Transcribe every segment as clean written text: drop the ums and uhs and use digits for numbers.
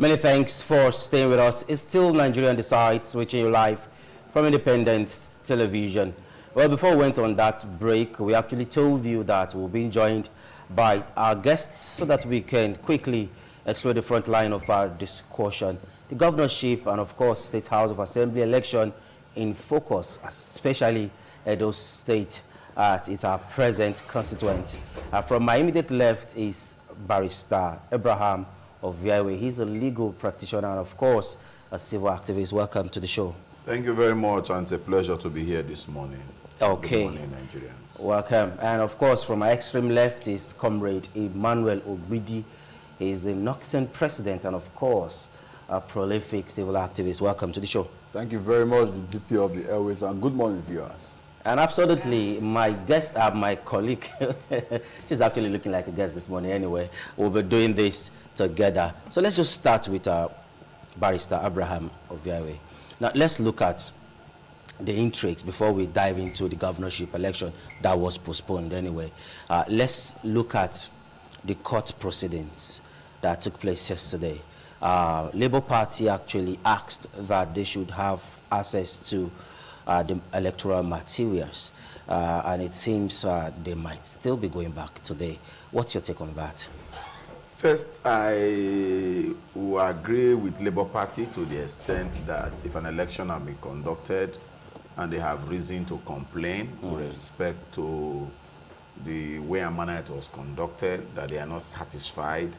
Many thanks for staying with us. It's still Nigerian Decides, reaching you live from Independent Television. Well, before we went on that break, we actually told you that we'll be joined by our guests so that we can quickly explore the front line of our discussion. The governorship and, of course, State House of Assembly election in focus, especially Edo State. It's our present constituent. From my immediate left is Barrister Abraham of Viawe. He's a legal practitioner and, of course, a civil activist. Welcome to the show. Thank you very much, and it's a pleasure to be here this morning. Okay. Good morning, Nigerians. Welcome. And, of course, from my extreme left is Comrade Emmanuel Ogbidi. He's the Noxian president and, of course, a prolific civil activist. Welcome to the show. Thank you very much, the DP of the Airways, and good morning, viewers. And absolutely, my guest, my colleague, she's actually looking like a guest this morning anyway. We'll be doing this together. So let's just start with Barrister Abraham of Viawe. Now, let's look at the intrigues before we dive into the governorship election that was postponed anyway. Let's look at the court proceedings that took place yesterday. Labour Party actually asked that they should have access to the electoral materials, and it seems they might still be going back today. What's your take on that? First, I will agree with Labour Party to the extent that if an election has been conducted and they have reason to complain with respect to the way and manner it was conducted, that they are not satisfied,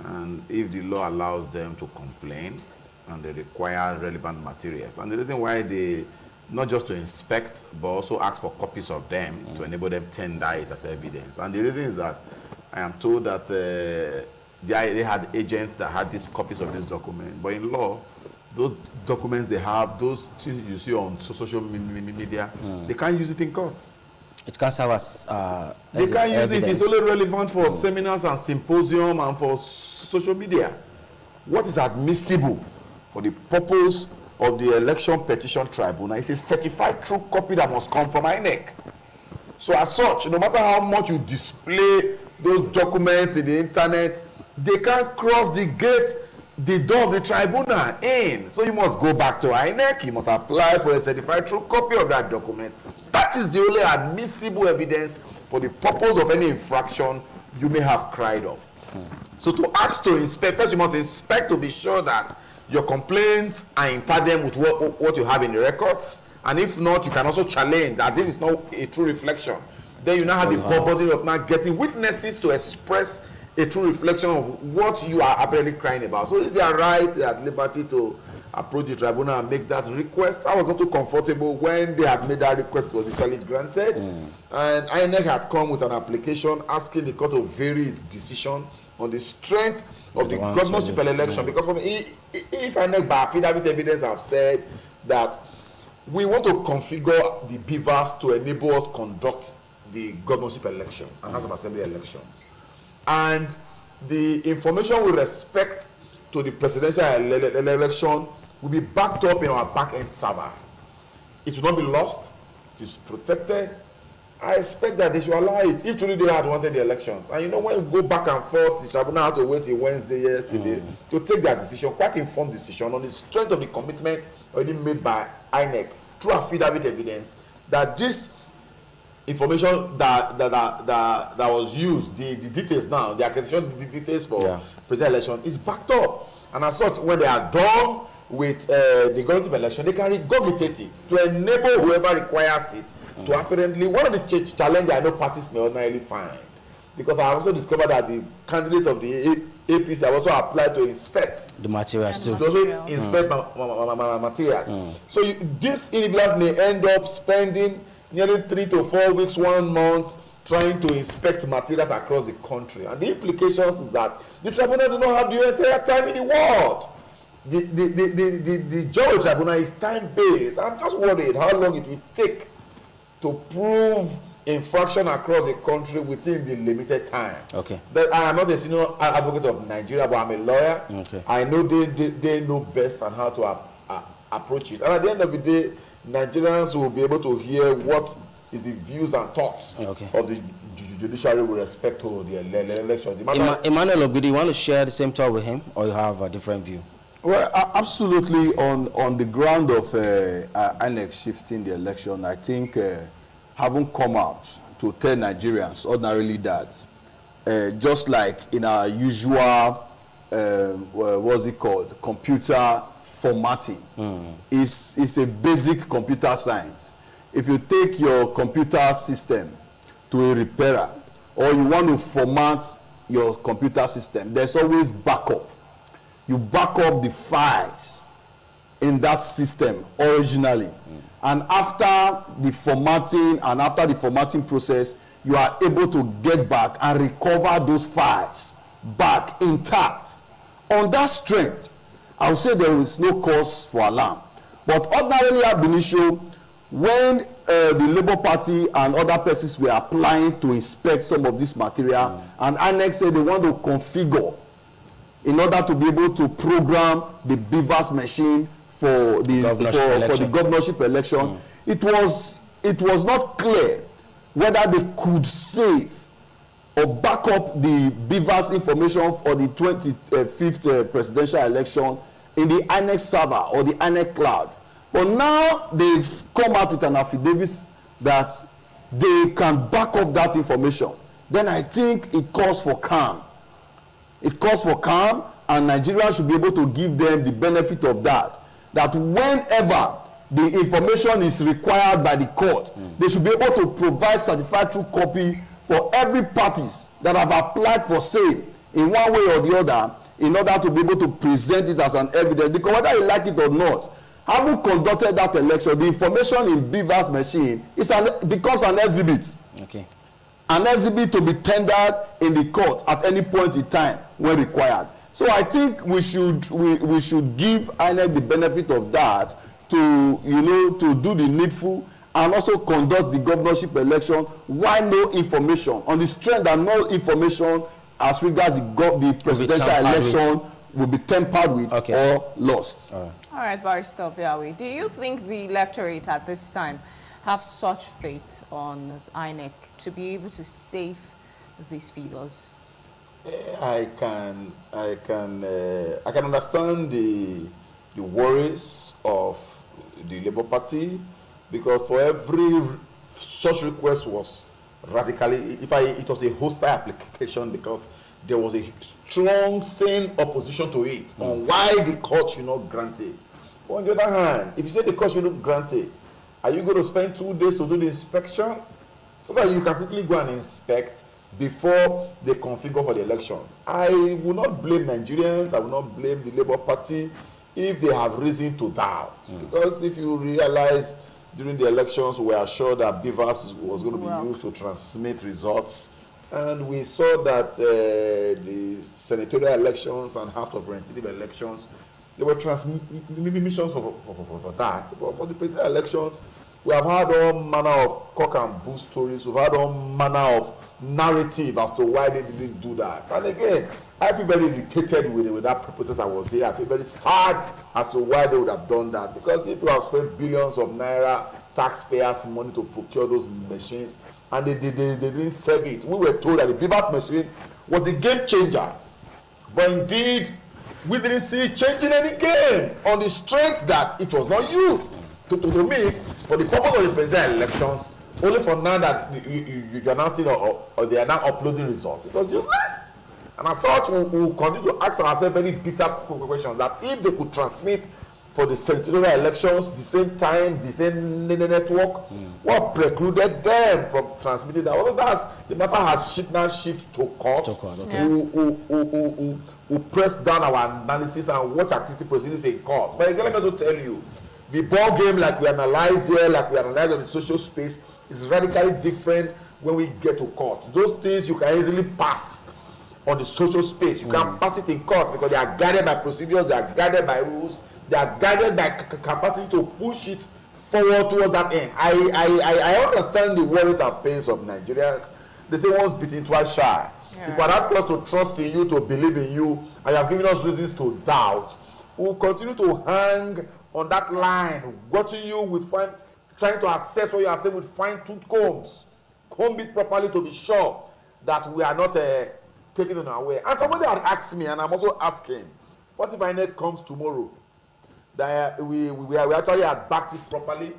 and if the law allows them to complain and they require relevant materials, and the reason why they not just to inspect, but also ask for copies of them to enable them tender it as evidence. And the reason is that I am told that they had agents that had these copies of this document. But in law, those documents they have, those things you see on social media, they can't use it in court. It can't serve as they can't use evidence. it. It's only relevant for seminars and symposium and for social media. What is admissible for the purpose of the election petition tribunal is a certified true copy that must come from INEC. So as such, no matter how much you display those documents in the internet, they can't cross the gate, the door of the tribunal in. So you must go back to INEC, you must apply for a certified true copy of that document. That is the only admissible evidence for the purpose of any infraction you may have cried of. So to ask to inspect, first you must inspect to be sure that your complaints are in tandem with what you have in the records, and if not, you can also challenge that this is not a true reflection. Then you now have the burden of now getting witnesses to express a true reflection of what you are apparently crying about. So it's their right at liberty to approach the tribunal and make that request. I was not too comfortable when they had made that request, was initially granted, and INEC had come with an application asking the court to vary its decision on the strength of the governorship election, because from if INEC by affidavit evidence have said that we want to configure the beavers to enable us conduct the governorship election and House of Assembly elections, and the information with respect to the presidential election will be backed up in our back-end server. It will not be lost. It is protected. I expect that they should allow it if truly they had wanted the elections. And you know, when you go back and forth, the tribunal had to wait till Wednesday yesterday to take their decision, quite informed decision on the strength of the commitment already made by INEC through affidavit evidence that this information that was used, the details now, the accreditation details for presidential election is backed up. And as such, when they are done with the governorship election, they can regurgitate it to enable whoever requires it to apparently, one of the challenges I know parties may ordinarily find, because I also discovered that the candidates of the APC have also applied to inspect the materials too. To also inspect materials. So these individuals may end up spending nearly 3 to 4 weeks, 1 month, trying to inspect materials across the country. And the implications is that the tribunal do not have the entire time in the world. The judge tribunal is time-based. I'm just worried how long it will take to prove infraction across the country within the limited time. Okay. But I am not a senior advocate of Nigeria, but I'm a lawyer. Okay. I know they know best on how to approach it. And at the end of the day, Nigerians will be able to hear what is the views and thoughts Okay. of the judiciary with respect to the election. Emmanuel Ogidi, you want to share the same thought with him, or you have a different view? Well, absolutely. On the ground of INEC shifting the election, I think having come out to tell Nigerians ordinarily that just like in our usual, what's it called, computer formatting, is a basic computer science. If you take your computer system to a repairer, or you want to format your computer system, there's always backup. You back up the files in that system originally. And after the formatting process, you are able to get back and recover those files back intact. On that strength, I would say there is no cause for alarm. But ordinarily ab initio, when the Labour Party and other persons were applying to inspect some of this material, and INEC said they want to configure in order to be able to program the beavers machine for the governorship election, it was not clear whether they could save or back up the beavers information for the 25th presidential election in the INEC server or the INEC cloud. But now they've come out with an affidavit that they can back up that information. Then I think it calls for calm. It calls for calm, and Nigerians should be able to give them the benefit of that. That whenever the information is required by the court, they should be able to provide certified true copy for every parties that have applied for sale in one way or the other, in order to be able to present it as an evidence. Because whether you like it or not, having conducted that election, the information in Beaver's machine becomes an exhibit. Okay. An exhibit to be tendered in the court at any point in time when required. So I think we should give INEC the benefit of that to to do the needful and also conduct the governorship election while no information on the strength that no information as regards the presidential election will be tampered with or lost. All right, Barrister Obiawi, do you think the electorate at this time have such faith on INEC to be able to save these figures? I can understand the worries of the Labour Party, because for every such request was radically, it was a hostile application, because there was a strong staying opposition to it on why the court should not grant it. But on the other hand, if you say the court should not grant it, are you going to spend 2 days to do the inspection so that you can quickly go and inspect before they configure for the elections? I will not blame Nigerians, I will not blame the Labour Party if they have reason to doubt. Because if you realize during the elections, we were sure that beavers was going to be used to transmit results. And we saw that the senatorial elections and House of Representative elections, there were transmissions for that. But for the presidential elections, we have had all manner of cock and bull stories. We've had all manner of narrative as to why they didn't do that. And again, I feel very irritated with that process that was here. I feel very sad as to why they would have done that. Because if you have spent billions of naira taxpayers' money to procure those machines, and they didn't serve it, we were told that the beaver machine was a game changer. But indeed, we didn't see it changing any game on the strength that it was not used. To me, for the purpose of the presidential elections, only for now that you're now seeing or they are now uploading results, it was useless. And as such, we'll continue to ask ourselves very bitter questions that if they could transmit for the senatorial elections the same time, the same network, what precluded them from transmitting that? Well, the matter has now shifted to court, who press down our analysis and watch activity proceedings in court. But again, let me also tell you, the ball game, like we analyze here, like we analyze on the social space, is radically different when we get to court. Those things you can easily pass on the social space. You can pass it in court because they are guided by procedures, they are guided by rules, they are guided by capacity to push it forward towards that end. I understand the worries and pains of Nigerians. They say once bitten, twice shy. If we are not close to trust in you, to believe in you, and you have given us reasons to doubt, we will continue to hang on that line, watching you with fine trying to assess what you are saying with fine-tooth combs, comb it properly to be sure that we are not taking it unaware. And somebody had asked me, and I'm also asking, what if INEC comes tomorrow that we actually had backed it properly,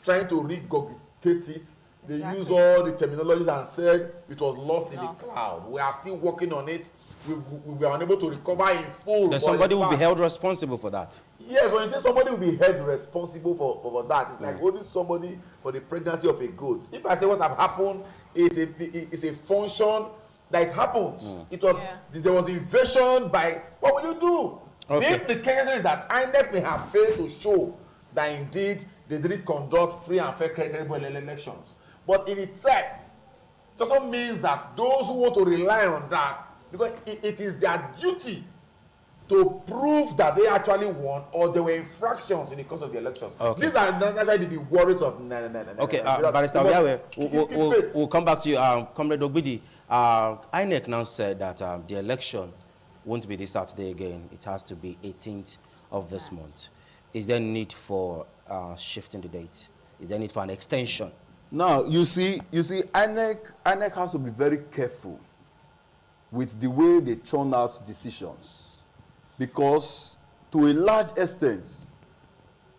trying to regurgitate it? They use all the terminologies and said it was lost in the cloud. We are still working on it. We were unable to recover in full. Then somebody will be held responsible for that. Yes, when you say somebody will be held responsible for that, it's like holding somebody for the pregnancy of a goat. If I say what have happened is a function that it happens. It was there was invasion by, what will you do? Okay. The implication is that INEC may have failed to show that indeed they didn't conduct free and fair credible elections. But in itself, it also means that those who want to rely on that, because it is their duty to prove that they actually won or there were infractions in the course of the elections. Okay. These are actually the worries of Okay, Barrister Obiawe, we'll come back to you. Comrade Ogbidi, INEC now said that the election won't be this Saturday again. It has to be 18th of this month. Is there need for shifting the date? Is there need for an extension? Now, you see, INEC has to be very careful with the way they churn out decisions, because to a large extent,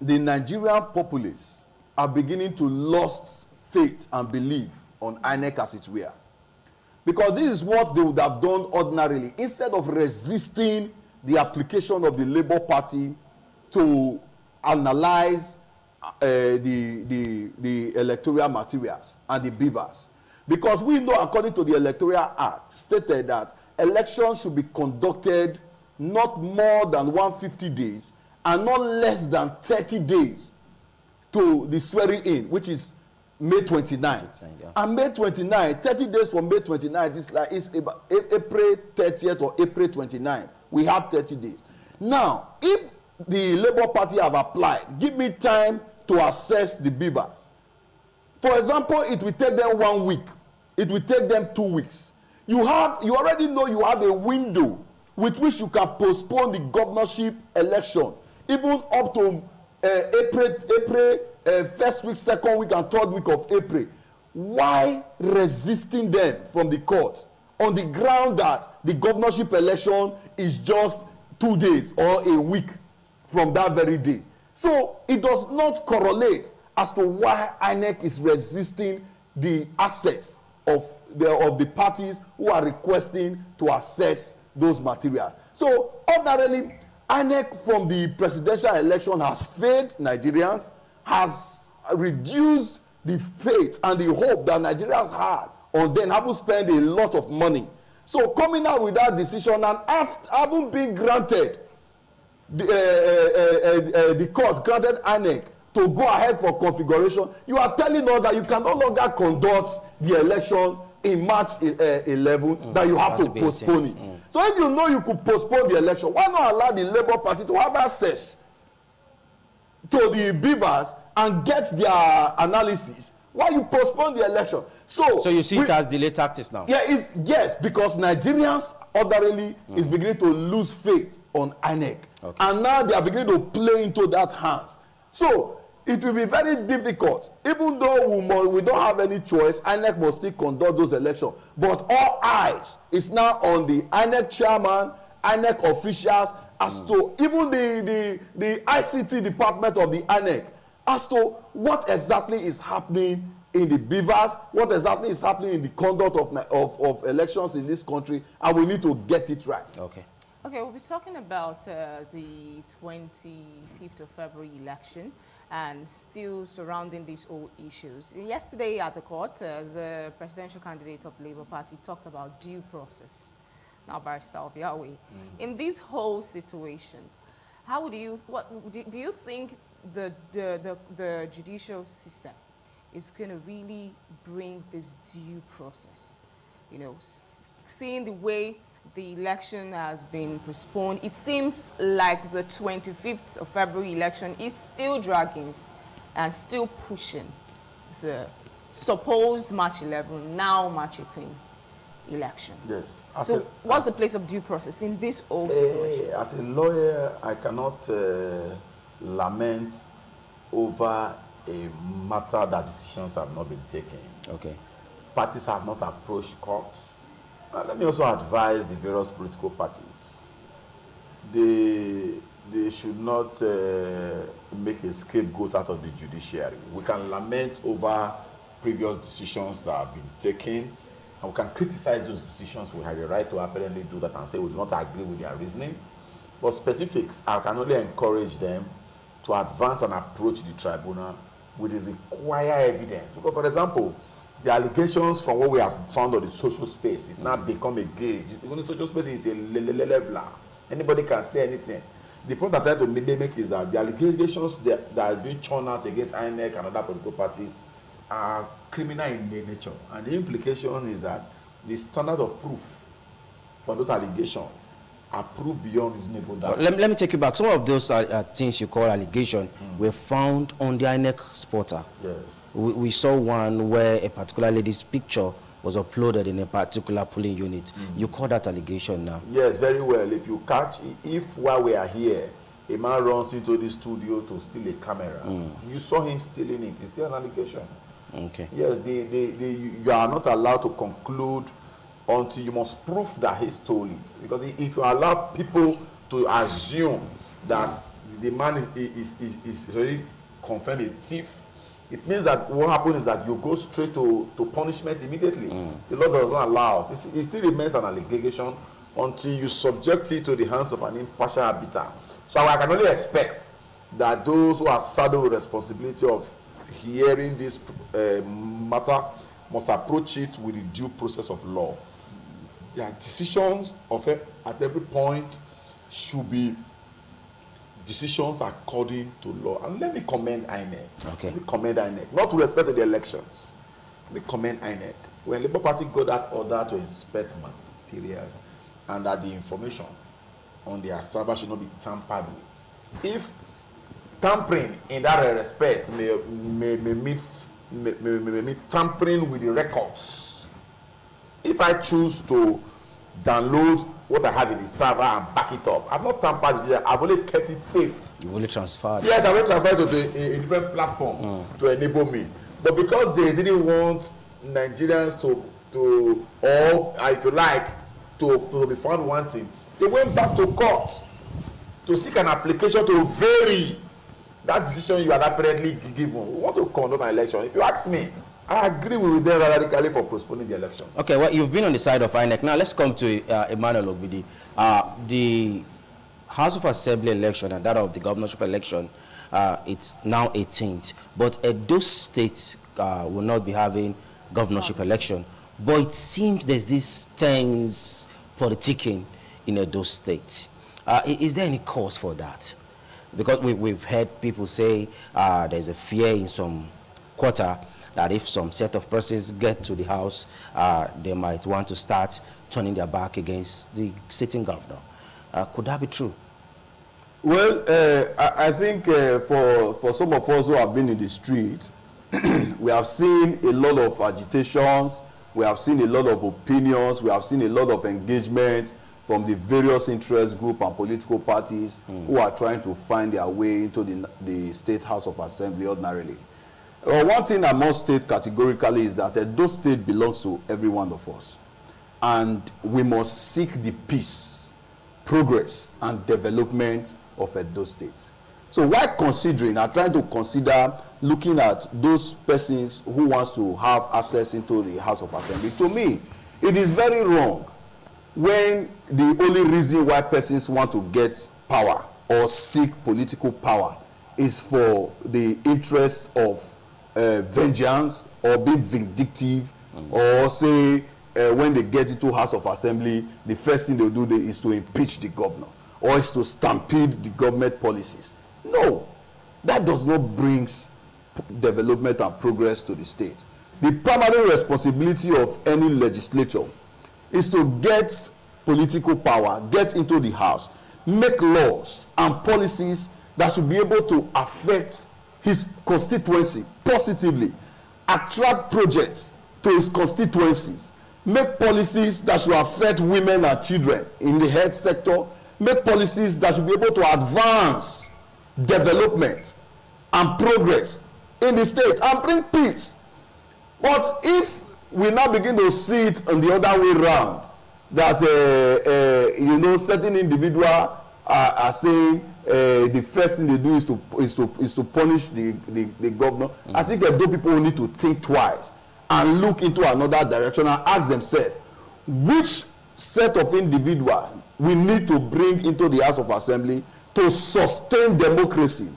the Nigerian populace are beginning to lose faith and belief on INEC as it were. Because this is what they would have done ordinarily. Instead of resisting the application of the Labour Party to analyze the electoral materials and the beavers. Because we know, according to the Electoral Act, stated that elections should be conducted not more than 150 days and not less than 30 days to the swearing in, which is May 29. And May 29, 30 days from May 29, it's about April 30th or April 29. We have 30 days. Now, if the Labour Party have applied, give me time to assess the beavers. For example, it will take them 1 week. It will take them 2 weeks. You already know you have a window with which you can postpone the governorship election, even up to April, first week, second week, and third week of April. Why resisting them from the court on the ground that the governorship election is just 2 days or a week from that very day? So it does not correlate as to why INEC is resisting the access of the parties who are requesting to access those materials. So ordinarily, INEC from the presidential election has failed Nigerians, has reduced the faith and the hope that Nigerians had on them, having spent a lot of money. So coming out with that decision and having been granted, the court granted INEC to go ahead for configuration, you are telling us that you can no longer conduct the election in March 11, that you have to postpone it. So if you know you could postpone the election, why not allow the Labour Party to have access to the beavers and get their analysis while you postpone the election? So you see it as delay tactics now? Yeah, yes, because Nigerians ordinarily is beginning to lose faith on INEC. Okay. And now they are beginning to play into that hands. So it will be very difficult, even though we don't have any choice. INEC must still conduct those elections. But all eyes is now on the INEC chairman, INEC officials, as to even the ICT department of the INEC, as to what exactly is happening in the beavers, what exactly is happening in the conduct of elections in this country, and we need to get it right. Okay. Okay, we'll be talking about the 25th of February election and still surrounding these old issues. Yesterday at the court, the presidential candidate of the Labour Party talked about due process. Now, Barrister Obiawe, in this whole situation, how do you think the judicial system is going to really bring this due process? You know, seeing the way the election has been postponed, it seems like the 25th of February election is still dragging and still pushing the supposed March 11, now March 18 election. Yes. So what's the place of due process in this whole situation? As a lawyer, I cannot lament over a matter that decisions have not been taken. Okay. Parties have not approached courts. Let me also advise the various political parties. They should not make a scapegoat out of the judiciary. We can lament over previous decisions that have been taken, and we can criticize those decisions. We have a right to apparently do that and say we do not agree with their reasoning. But specifics, I can only encourage them to advance and approach the tribunal with the required evidence. Because, for example, the allegations from what we have found on the social space is now become a gauge. The social space is a leveler. Anybody can say anything. The point I'm trying to make is that the allegations that has been churned out against INEC and other political parties are criminal in nature. And the implication is that the standard of proof for those allegations are proved beyond reasonable doubt. Let me take you back. Some of those things you call allegation were found on the INEC portal. Yes. We saw one where a particular lady's picture was uploaded in a particular polling unit. You call that allegation now? Yes, very well. If you catch, if while we are here, a man runs into the studio to steal a camera, you saw him stealing it, it's still an allegation. Okay. Yes, you are not allowed to conclude until you must prove that he stole it. Because if you allow people to assume that the man is already confirmed a thief, it means that what happens is that you go straight to punishment immediately. The law does not allow us. It still remains an allegation until you subject it to the hands of an impartial arbiter. So I can only expect that those who are saddled with responsibility of hearing this matter must approach it with the due process of law. Their decisions at every point should be decisions according to law. And let me commend INEC. Okay. Let me commend INEC. Not with respect to the elections. Let me commend INEC. When Labour Party got that order to inspect materials and that the information on their server should not be tampered with. If tampering in that respect may tampering with the records, if I choose to download what I have in the server and back it up, I've not tampered with it. I've only kept it safe. You've only transferred. Yes, I've only transferred to a different platform to enable me. But because they didn't want Nigerians or if you like, to be found wanting, they went back to court to seek an application to vary that decision you had apparently given. We want to conduct an election. If you ask me, I agree with them radically for postponing the election. Okay, well, you've been on the side of INEC. Now, let's come to Emmanuel Ogbidi. The House of Assembly election and that of the governorship election, it's now 18th. But Edo State will not be having governorship election. But it seems there's this tense politicking in Edo State. Is there any cause for that? Because we've heard people say there's a fear in some quarter that if some set of persons get to the house, they might want to start turning their back against the sitting governor. Could that be true? Well, I think for some of us who have been in the street, we have seen a lot of agitations, we have seen a lot of opinions, we have seen a lot of engagement from the various interest groups and political parties who are trying to find their way into the State House of Assembly ordinarily. One thing I must state categorically is that Edo State belongs to every one of us. And we must seek the peace, progress, and development of Edo State. So while considering, I'm trying to consider looking at those persons who wants to have access into the House of Assembly. To me, it is very wrong when the only reason why persons want to get power or seek political power is for the interest of vengeance or being vindictive, or say when they get into House of Assembly, the first thing they'll do is to impeach the governor or is to stampede the government policies. No, that does not bring development and progress to the state. The primary responsibility of any legislature is to get political power, get into the house, make laws and policies that should be able to affect his constituency positively, attract projects to his constituencies, make policies that should affect women and children in the health sector, make policies that should be able to advance development and progress in the state and bring peace. But if we now begin to see it on the other way around, that certain individuals are saying the first thing they do is to punish the governor. I think that those people need to think twice and look into another direction and ask themselves which set of individuals we need to bring into the House of Assembly to sustain democracy,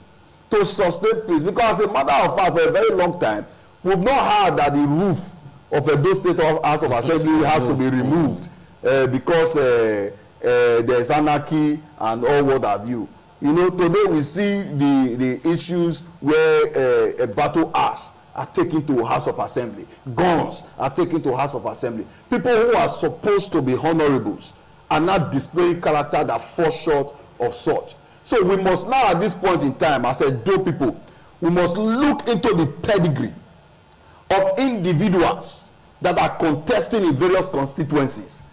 to sustain peace. Because as a matter of fact, for a very long time, we've not heard that the roof of Edo State House of Assembly has to be removed because there's anarchy and all what have you. You know, today we see the issues where a battle axe are taken to House of Assembly. Guns are taken to House of Assembly. People who are supposed to be honorables are not displaying character that falls short of such. So we must now, at this point in time, as Edo people, we must look into the pedigree of individuals that are contesting in various constituencies.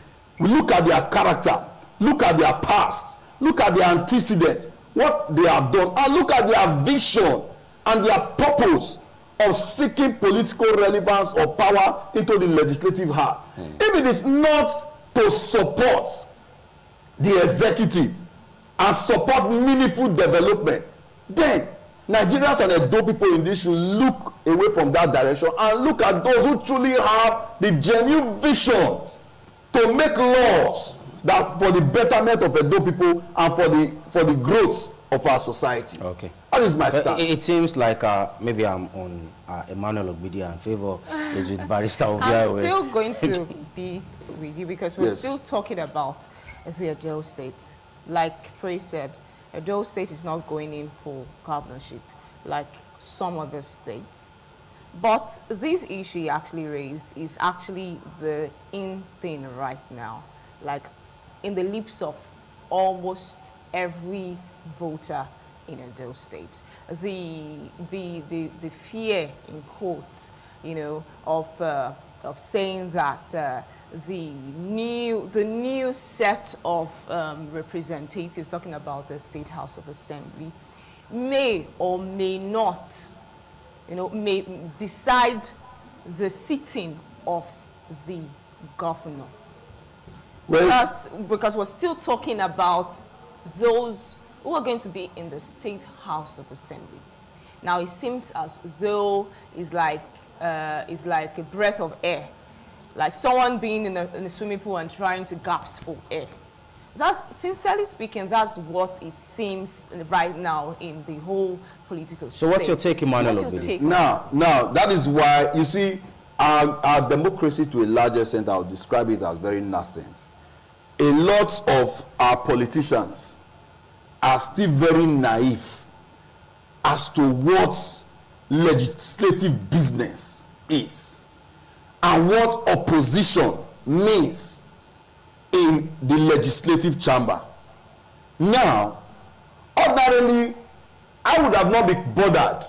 We look at their character, look at their past, look at their antecedent, what they have done, and look at their vision and their purpose of seeking political relevance or power into the legislative heart. If it is not to support the executive and support meaningful development, then Nigerians and Edo people in this should look away from that direction and look at those who truly have the genuine visions to make laws that for the betterment of Edo people and for the growth of our society. Okay. That is my stand. It seems like maybe I'm on Emmanuel Ogbidia and favor is with Barrister Ovia. I'm still going to be with you because we're still talking about the Edo State. Like Prey said, Edo State is not going in for governorship like some other states. But this issue he actually raised is actually the in thing right now. Like in the lips of almost every voter in Edo State. The fear in quotes, you know, of saying that the new set of representatives, talking about the State House of Assembly, may or may not, you know, may decide the sitting of the governor. Well, because we're still talking about those who are going to be in the State House of Assembly. Now it seems as though it's like a breath of air, like someone being in a swimming pool and trying to gasp for air. That's, sincerely speaking, that's what it seems right now in the whole political space. So what's your take, Emmanuel? Now, that is why, you see, our democracy to a larger extent, I'll describe it as very nascent. A lot of our politicians are still very naive as to what legislative business is and what opposition means in the legislative chamber. Now, ordinarily, I would have not been bothered.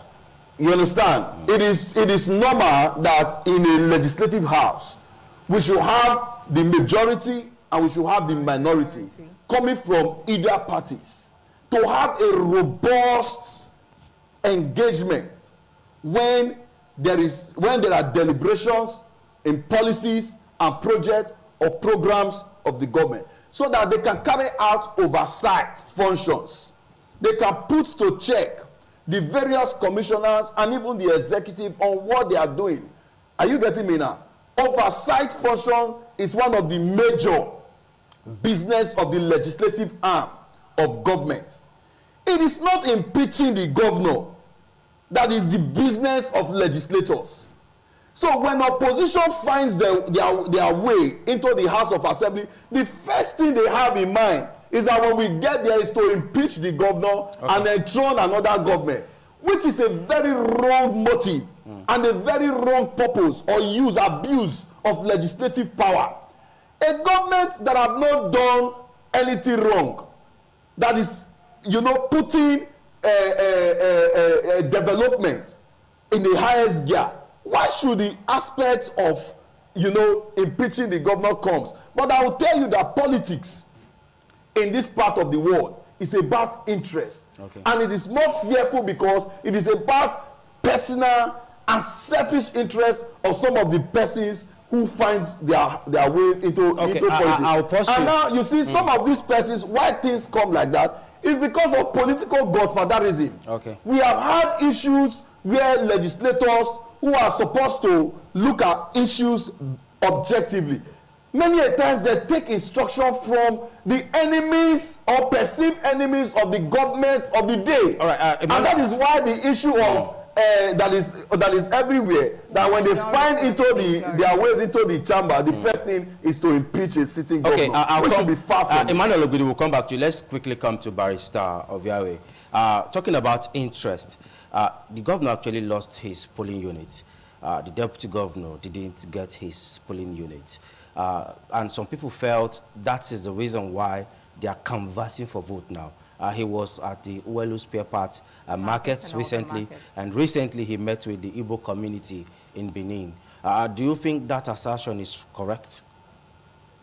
You understand? It is normal that in a legislative house, we should have the majority and we should have the minority coming from either parties to have a robust engagement when there are deliberations in policies and projects or programs of the government, so that they can carry out oversight functions. They can put to check the various commissioners and even the executive on what they are doing. Are you getting me now? Oversight function is one of the major business of the legislative arm of government. It is not impeaching the governor that is the business of legislators. So when opposition finds their way into the House of Assembly, the first thing they have in mind is that when we get there is to impeach the governor and enthrone another government, which is a very wrong motive and a very wrong purpose or abuse of legislative power. A government that have not done anything wrong, that is, you know, putting development in the highest gear, why should the aspect of, you know, impeaching the governor comes? But I will tell you that politics in this part of the world is about interest. And it is more fearful because it is about personal and selfish interest of some of the persons who find their way into politics. I'll pause you. And now you see some of these persons, why things come like that is because of political godfatherism. Okay. We have had issues where legislators who are supposed to look at issues objectively, many a times they take instruction from the enemies or perceived enemies of the government of the day. All right, and that is why the issue of that is everywhere, that when they find into their ways into the chamber, the first thing is to impeach a sitting governor, which should be far from Emmanuel Ogudi will come back to you. Let's quickly come to Barrister Oviawe. Talking about interest, the governor actually lost his polling unit. The deputy governor didn't get his polling unit. And some people felt that is the reason why they are canvassing for vote now. He was at the Uwelu Spare Parts markets recently, and recently he met with the Igbo community in Benin. Do you think that assertion is correct?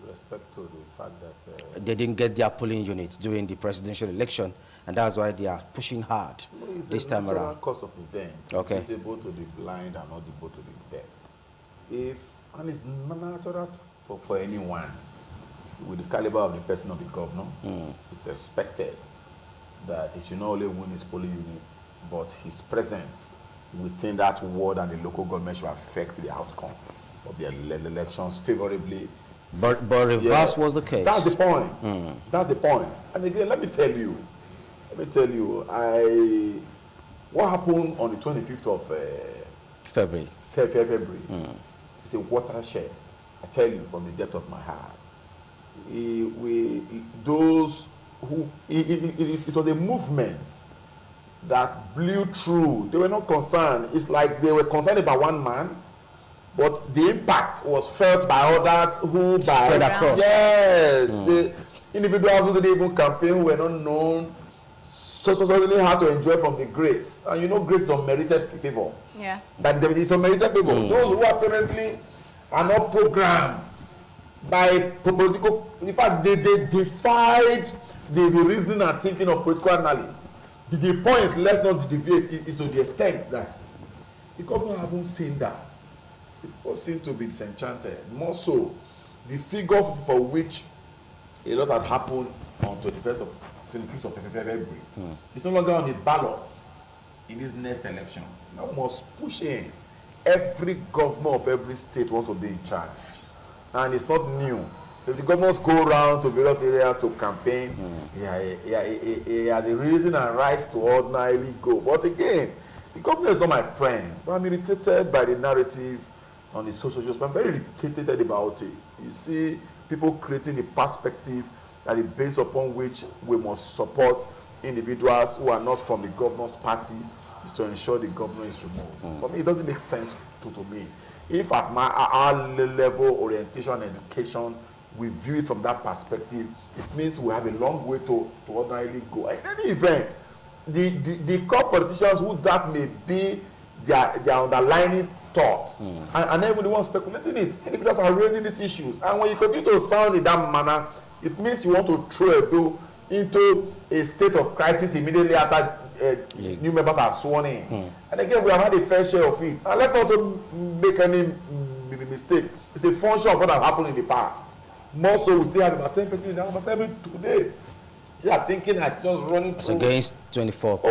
With respect to the fact that they didn't get their polling units during the presidential election, and that's why they are pushing hard this time around. Course of events. Okay. It's able to the blind and not able to the deaf. And it's natural for anyone with the caliber of the person of the governor, it's expected that he should not only win his polling unit, but his presence within that ward and the local government should affect the outcome of the elections favorably. But reverse was the case. That's the point. That's the point. And again, let me tell you, what happened on the 25th of February. It's a watershed. I tell you from the depth of my heart. Those who it was a movement that blew through. They were not concerned. It's like they were concerned about one man, but the impact was felt by others who spread across. Yes, the individuals who didn't even campaign, who were not known, so suddenly had to enjoy from the grace. And you know, grace is unmerited favor. Yeah. But it's unmerited favor. Those who apparently are not programmed by political, in fact, they defied the reasoning and thinking of political analysts. The point, let's not deviate, is to the extent that the government haven't seen that. People seem to be disenchanted. More so, the figure for which a lot had happened on 25th of February it's no longer on the ballot in this next election. Now we must push in. Every governor of every state wants to be in charge. And it's not new. So if the governors go around to various areas to campaign, he has a reason and right to ordinarily go. But again, the governor is not my friend. But I'm irritated by the narrative on the social issues. I'm very irritated about it. You see people creating a perspective that is based upon which we must support individuals who are not from the governor's party, is to ensure the governor is removed. For me, it doesn't make sense to me. If at our level orientation and education, we view it from that perspective, it means we have a long way to ordinarily go. In any event, the core politicians who that may be their underlying thought, and everybody wants speculating it. Individuals are raising these issues, and when you continue to sound in that manner, it means you want to throw a bill into a state of crisis immediately after new members are sworn in. And again, we have had a fair share of it. And let's not make any mistake. It's a function of what has happened in the past. More so, we still have about 10% in the House Assembly today. They are thinking that it's just running through. It's against 24%.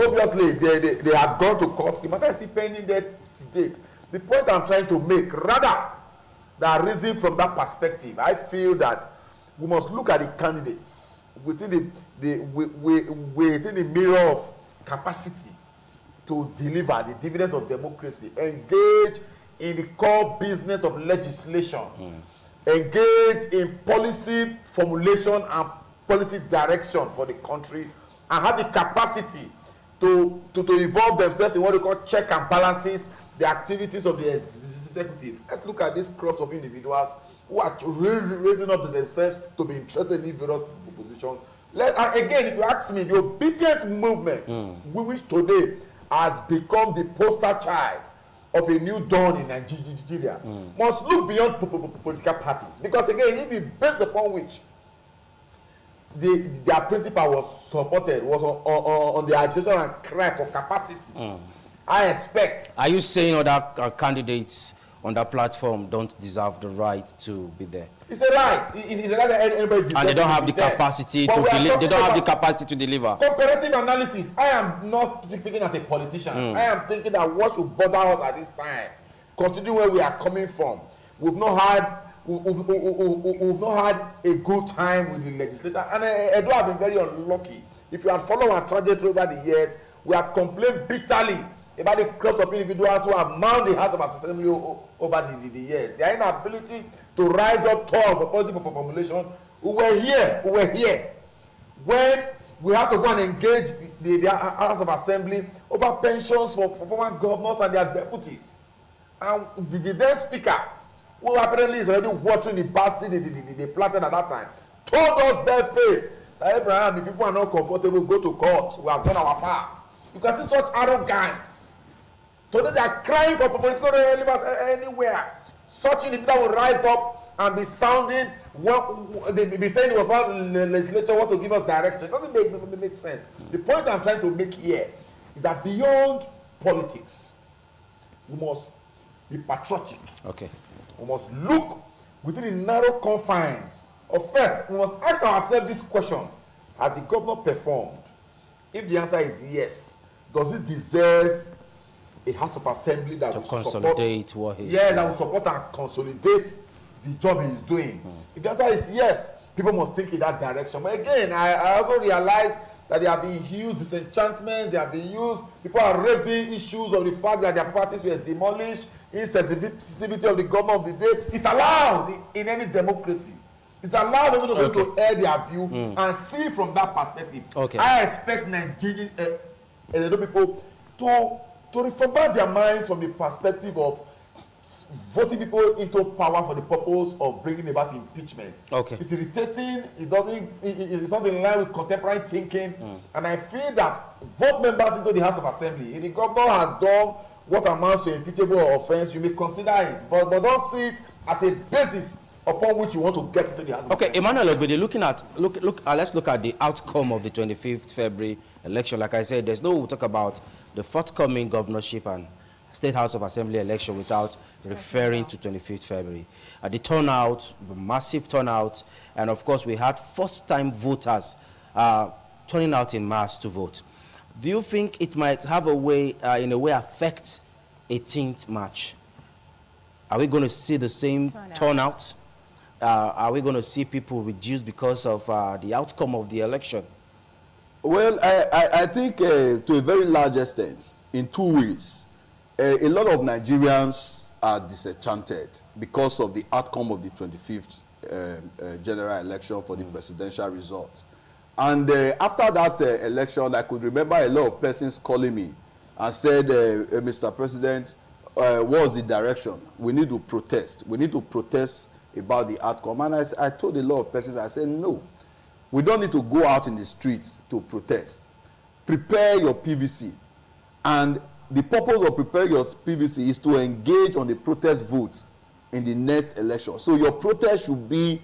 Obviously, they have gone to court. The matter is still pending that date. The point I'm trying to make, rather than reason from that perspective, I feel that we must look at the candidates within within the mirror of capacity to deliver the dividends of democracy, engage in the core business of legislation, engage in policy formulation and policy direction for the country, and have the capacity to involve themselves in what we call check and balances the activities of the executive. Let's look at these crops of individuals who are raising up themselves to be interested in various positions. Again, if you ask me, the obedient movement, which today has become the poster child of a new dawn in Nigeria, must look beyond political parties. Because again, if the base upon which their principle was supported was on the agitation and cry for capacity I expect. Are you saying other candidates on that platform don't deserve the right to be there? It's a right. It's a right that anybody deserves. And they don't have the there. capacity But to deliver. They don't have the about capacity to deliver. comparative analysis. I am not speaking as a politician. I am thinking that what should bother us at this time, considering where we are coming from. We've not had a good time with the legislator, and Edo have been very unlucky. If you had followed our trajectory over the years, we had complained bitterly about the crowds of individuals who have mounted the House of Assembly over the years. Their inability to rise up tall for policy for formulation. We were here when we have to go and engage the House of Assembly over pensions for former governors and their deputies. And the then speaker, who apparently is already watering the basket they planted at that time, told us barefaced that Abraham, if people are not comfortable, go to court. We have done our part. You can see such arrogance. Today they are crying for political relevance anywhere. Such individuals will rise up and be sounding what they be saying about the legislature want to give us direction. It doesn't make sense. The point I'm trying to make here is that beyond politics, we must be patriotic. Okay. We must look within the narrow confines of first. We must ask ourselves this question: has the governor performed? If the answer is yes, does it deserve a House of Assembly that will consolidate support, what he's that will support and consolidate the job he is doing? If the answer is yes, people must think in that direction. But again, I also realize that there have been huge disenchantment, there have been used, people are raising issues of the fact that their parties were demolished, insensitivity of the government of the day. It's allowed in any democracy. It's allowed people to air their view and see from that perspective. Okay. I expect Nigerian people to reformat their minds from the perspective of voting people into power for the purpose of bringing about impeachment. Okay. It's irritating. It's not in line with contemporary thinking. And I feel that vote members into the House of Assembly. If the governor has done what amounts to impeachable offense, you may consider it, but don't see it as a basis upon which you want to get into the House. Okay, Emmanuel Ogbede, let's look at the outcome of the 25th February election. Like I said, we'll talk about the forthcoming governorship and State House of Assembly election without referring to 25th February. The turnout, the massive turnout, and of course we had first-time voters turning out in mass to vote. Do you think it might have a way, in a way, affect 18th March? Are we going to see the same turnout? Are we going to see people reduced because of the outcome of the election? Well, I think to a very large extent, in two ways. A lot of Nigerians are disenchanted because of the outcome of the 25th general election for the presidential results. And after that election, I could remember a lot of persons calling me and said, Mr. President, what was the direction? We need to protest. We need to protest about the outcome. And I told a lot of persons, I said, no, we don't need to go out in the streets to protest. Prepare your PVC. And the purpose of preparing your PVC is to engage on the protest votes in the next election. So your protest should be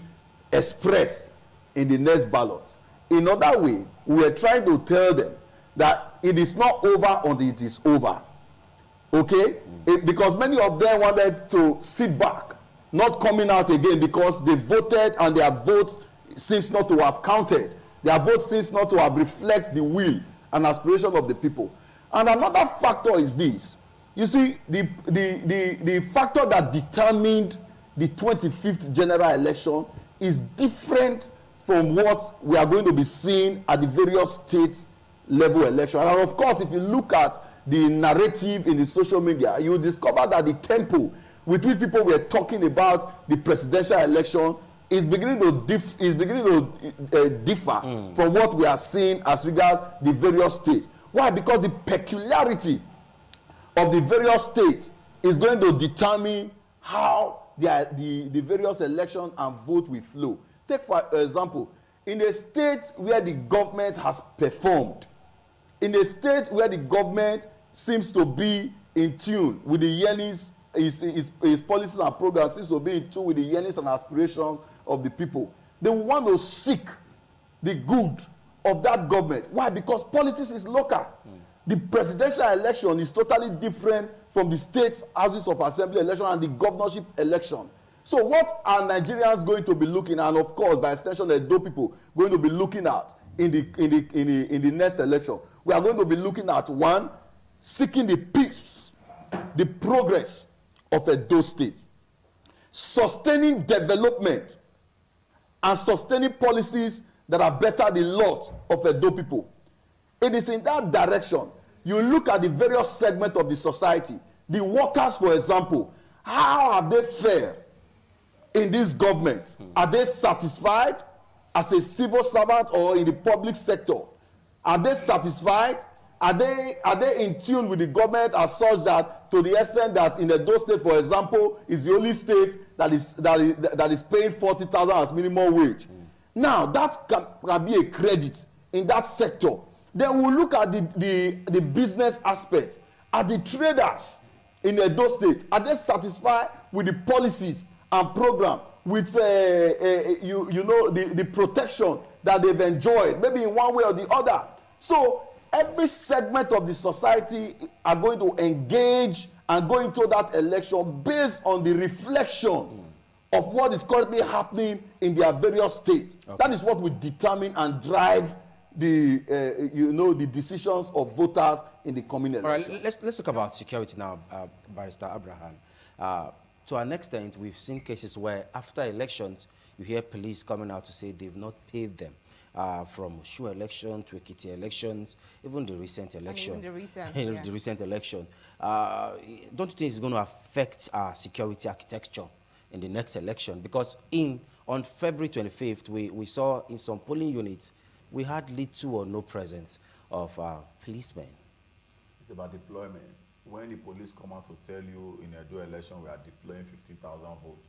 expressed in the next ballot. In other way, we are trying to tell them that it is not over until it is over. Okay? Because many of them wanted to sit back, not coming out again because they voted and their vote seems not to have counted. Their vote seems not to have reflected the will and aspiration of the people. And another factor is this. You see, the factor that determined the 25th general election is different from what we are going to be seeing at the various state level elections. And of course, if you look at the narrative in the social media, you will discover that the tempo with which people were talking about the presidential election is beginning to differ from what we are seeing as regards the various states. Why? Because the peculiarity of the various states is going to determine how the various elections and vote will flow. Take, for example, in a state where the government has performed, in a state where the government seems to be in tune with the yearnings, his policies and programs seems to be in tune with the yearnings and aspirations of the people, they will want to seek the good of that government. Why? Because politics is local. The presidential election is totally different from the state houses of assembly election and the governorship election. So what are Nigerians going to be looking at, and of course by extension the Edo people going to be looking at in the next election? We are going to be looking at, one, seeking the peace, the progress of Edo State, sustaining development, and sustaining policies that are better the lot of Edo people. It is in that direction. You look at the various segments of the society. The workers, for example, how have they fared in this government? Are they satisfied as a civil servant or in the public sector? Are they satisfied? Are they in tune with the government as such that, to the extent that in Edo State, for example, is the only state that is paying 40,000 as minimum wage? Now that can be a credit in that sector. Then we'll look at the business aspect. Are the traders in Edo State, are they satisfied with the policies and program, with the protection that they've enjoyed, maybe in one way or the other? So every segment of the society are going to engage and go into that election based on the reflection of what is currently happening in their various states. Okay. That is what will determine and drive the decisions of voters in the coming election. All right, let's talk about security now, Barrister Abraham. To an extent, we've seen cases where after elections, you hear police coming out to say they've not paid them. From Shu election to Ekiti elections, even the recent election. The recent election. Don't you think it's going to affect our security architecture in the next election? Because on February 25th, we saw in some polling units, we had little or no presence of policemen. It's about deployment. When the police come out to tell you in a dual election we are deploying 15,000 votes,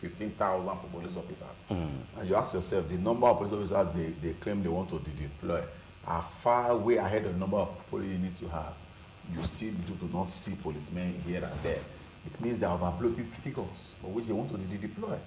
15,000 police officers, and you ask yourself, the number of police officers they claim they want to deploy are far way ahead of the number of police you need to have. You still do not see policemen here and there. It means they are overbloating figures for which they want to deploy.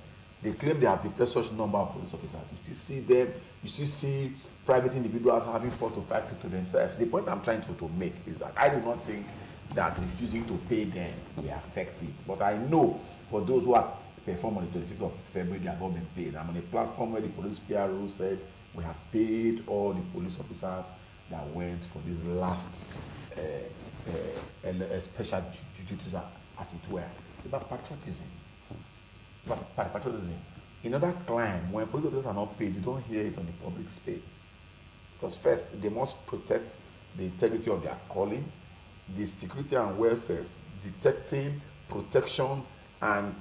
They claim they have deployed such number of police officers. You still see them, you still see private individuals having 4 to 5 people to themselves. The point I'm trying to make is that I do not think that refusing to pay them will affect it. But I know for those who are performed on the 25th of February, they have all been paid. I'm on a platform where the police PRO said we have paid all the police officers that went for this last special duties, as it were. It's about patriotism. Patriotism. In other clime, when police officers are not paid, you don't hear it on the public space. Because first, they must protect the integrity of their calling, the security and welfare, detecting, protection, and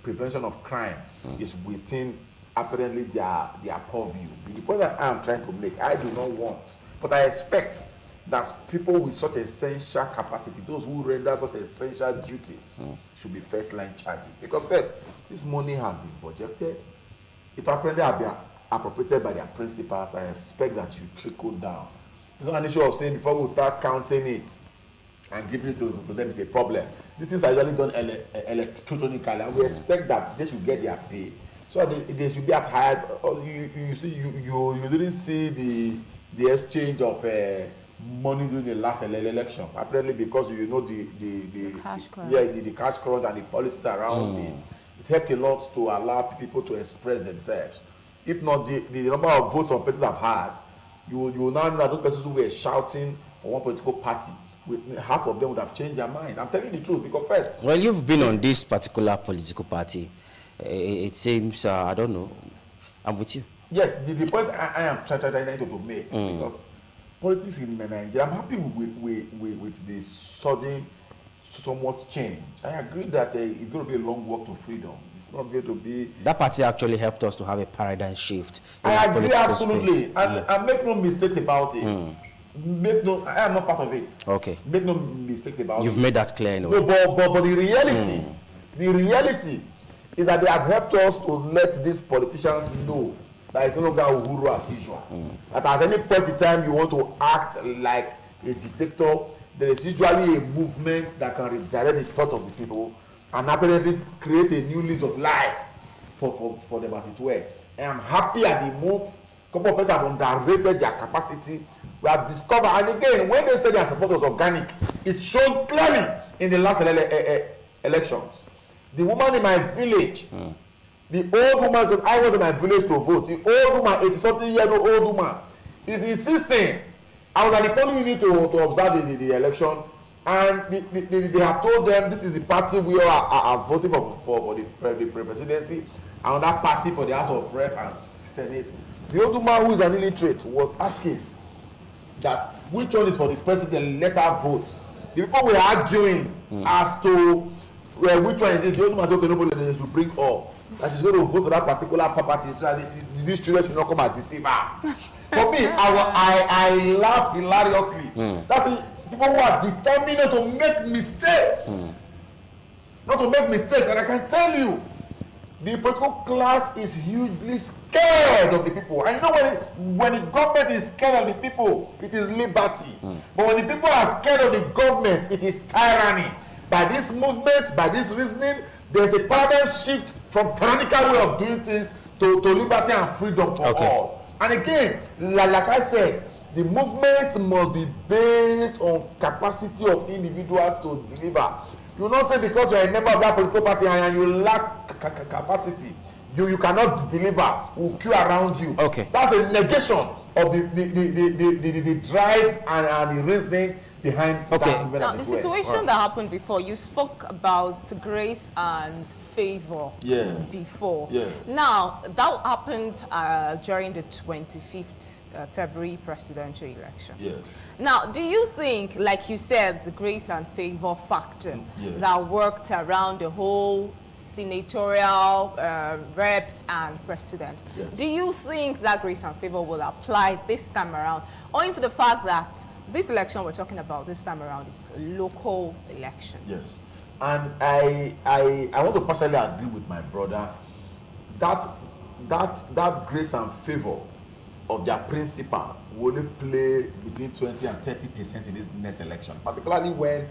prevention of crime is within apparently their purview. The point that I am trying to make, I do not want, but I expect that people with such essential capacity, those who render such essential duties, should be first-line charges. Because first, this money has been budgeted. It apparently has been appropriated by their principals. I expect that you trickle down. It's not an issue of saying before we start counting it and giving it to them is a problem. These things are usually done electronically, and we expect that they should get their pay. So they should be at higher. You see, you didn't see the exchange of money during the last election. Apparently, because you know the cash crunch. The cash crunch and the policies around it. It helped a lot to allow people to express themselves. If not, the number of votes some persons have had, you will now know that those persons who were shouting for one political party, half of them would have changed their mind. I'm telling you the truth, because first... Well, you've been on this particular political party. It seems, I don't know, I'm with you. Yes, the point I am trying to make, because politics in Nigeria, I'm happy with the sudden, somewhat change. I agree that it's going to be a long walk to freedom. It's not going to be... That party actually helped us to have a paradigm shift. I agree absolutely, and make no mistakes about it. I am not part of it. Okay. Make no mistakes about it. You've made that clear anyway. No, but the reality is that they have helped us to let these politicians know that it's no longer Uhuru as usual. That at any point in time you want to act like a dictator, there is usually a movement that can redirect the thought of the people and apparently create a new lease of life for them as it were. I am happy at the move. A couple of people have underrated their capacity We have discovered, and again, when they say their support was organic, it's shown clearly in the last elections. The woman in my village, the old woman, because I went to my village to vote, the old woman, 80-something-year-old old woman, is insisting. I was at the polling unit to observe the election, and they have told them this is the party we are voting for the presidency, and that party for the House of Rep and Senate. The old woman, who is an illiterate, was asking that which one is for the president, let her vote. The people were arguing as to which one is it. The old woman said, okay, nobody should bring all. That she's going to vote for that particular property so that these children should not come and deceive her. For me, I laughed hilariously. That is, people who are determined not to make mistakes. Not to make mistakes. And I can tell you, the political class is hugely scared of the people. And you know, when the government is scared of the people, it is liberty. But when the people are scared of the government, it is tyranny. By this movement, by this reasoning, there's a paradigm shift from tyrannical way of doing things to liberty and freedom for all. And again, like I said, the movement must be based on capacity of individuals to deliver. You will not say because you are a member of that political party and you lack capacity, you cannot deliver, will queue around you. That's a negation of the drive and the reasoning behind that movement. Now, the situation that happened before, you spoke about grace and favor before. Now, that happened during the 25th February presidential election. Now, do you think, like you said, the grace and favor factor that worked around the whole senatorial reps and president, do you think that grace and favor will apply this time around, owing to the fact that this election we're talking about this time around is a local election? And I want to personally agree with my brother that grace and favor of their principal will only play between 20 and 30% in this next election, particularly when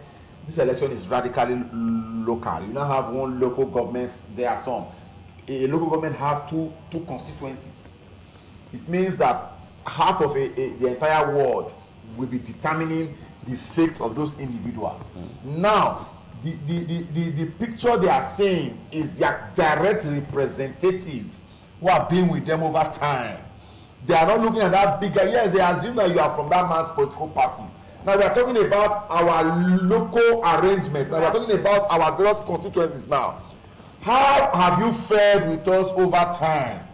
this election is radically local. You now have one local government. There are some. A local government have two constituencies. It means that half of the entire world will be determining the fate of those individuals. Now, the picture they are seeing is their direct representative who have been with them over time. They are not looking at that bigger. Yes, they assume that you are from that man's political party. Now we are talking about our local arrangement. Now we are talking about our various constituencies now. How have you fared with us over time?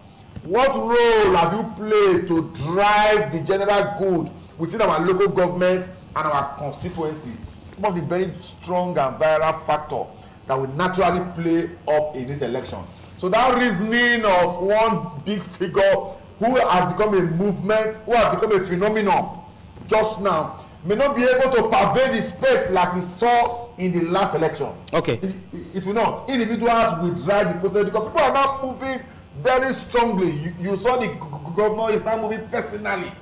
What role have you played to drive the general good within our local government and our constituency? One of the very strong and viral factor that will naturally play up in this election. So that reasoning of one big figure who has become a movement, who has become a phenomenon just now, may not be able to pervade the space like we saw in the last election. It will not. Individuals will drive the process because people are now moving very strongly. You saw the governor is now moving personally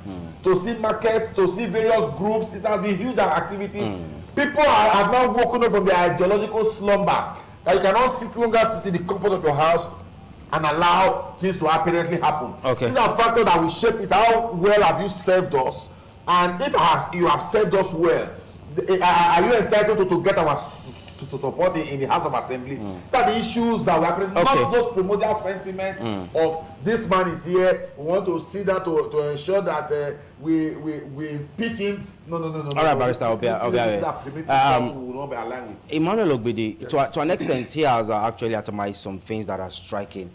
to see markets, to see various groups. It has been huge activity. People are now woken up from their ideological slumber that you cannot longer sit in the comfort of your house and allow things to apparently happen. These are factors that will shape it. How well have you served us? And if you have served us well, are you entitled to get our support in the House of Assembly? That the issues that we are not those primordial sentiment of this man is here. We want to see that to ensure that we impeach him. No. All right, Barrister, Emmanuel Ogbede, to an extent, he has actually atomized some things that are striking.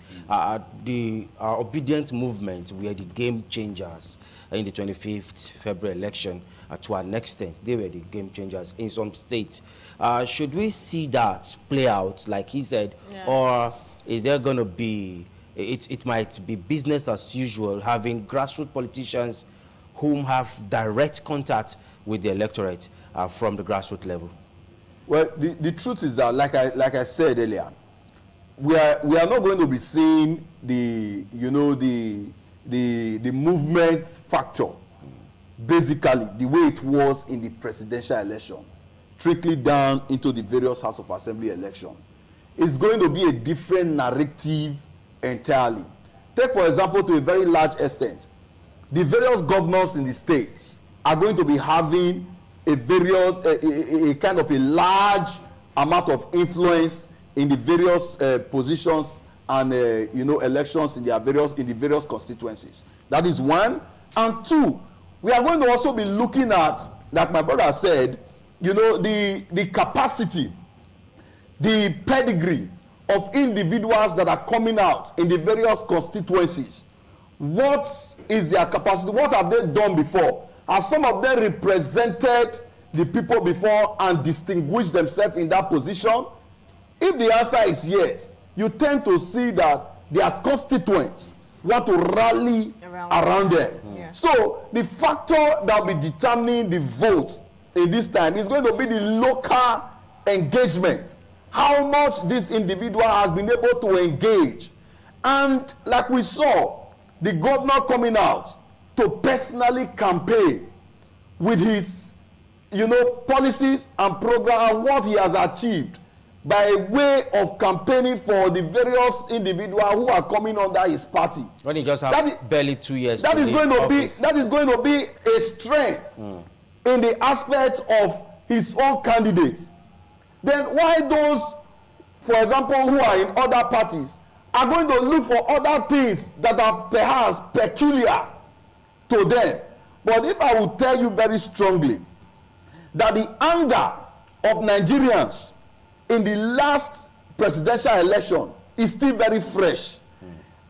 The obedient movement were the game changers in the 25th February election. To an extent, they were the game changers in some states. Should we see that play out, like he said, or is there going to be, it might be business as usual, having grassroots politicians whom have direct contact with the electorate from the grassroots level? Well, the truth is that, like I said earlier, we are not going to be seeing the movement factor, basically the way it was in the presidential election, trickling down into the various House of Assembly election. It's going to be a different narrative entirely. Take, for example, to a very large extent, the various governors in the states are going to be having a kind of a large amount of influence in the various positions and elections in the various constituencies. That is one. And two, we are going to also be looking at, like my brother said, the capacity, the pedigree of individuals that are coming out in the various constituencies. What is their capacity? What have they done before? Have some of them represented the people before and distinguished themselves in that position? If the answer is yes, you tend to see that their constituents want to rally around them. Yeah. So the factor that will be determining the vote in this time is going to be the local engagement. How much this individual has been able to engage. And like we saw, the governor coming out to personally campaign with his policies and program and what he has achieved by way of campaigning for the various individuals who are coming under his party. When he just has barely 2 years. That is going to be a strength in the aspect of his own candidate. Then why those, for example, who are in other parties are going to look for other things that are perhaps peculiar to them? But if I would tell you very strongly that the anger of Nigerians in the last presidential election is still very fresh,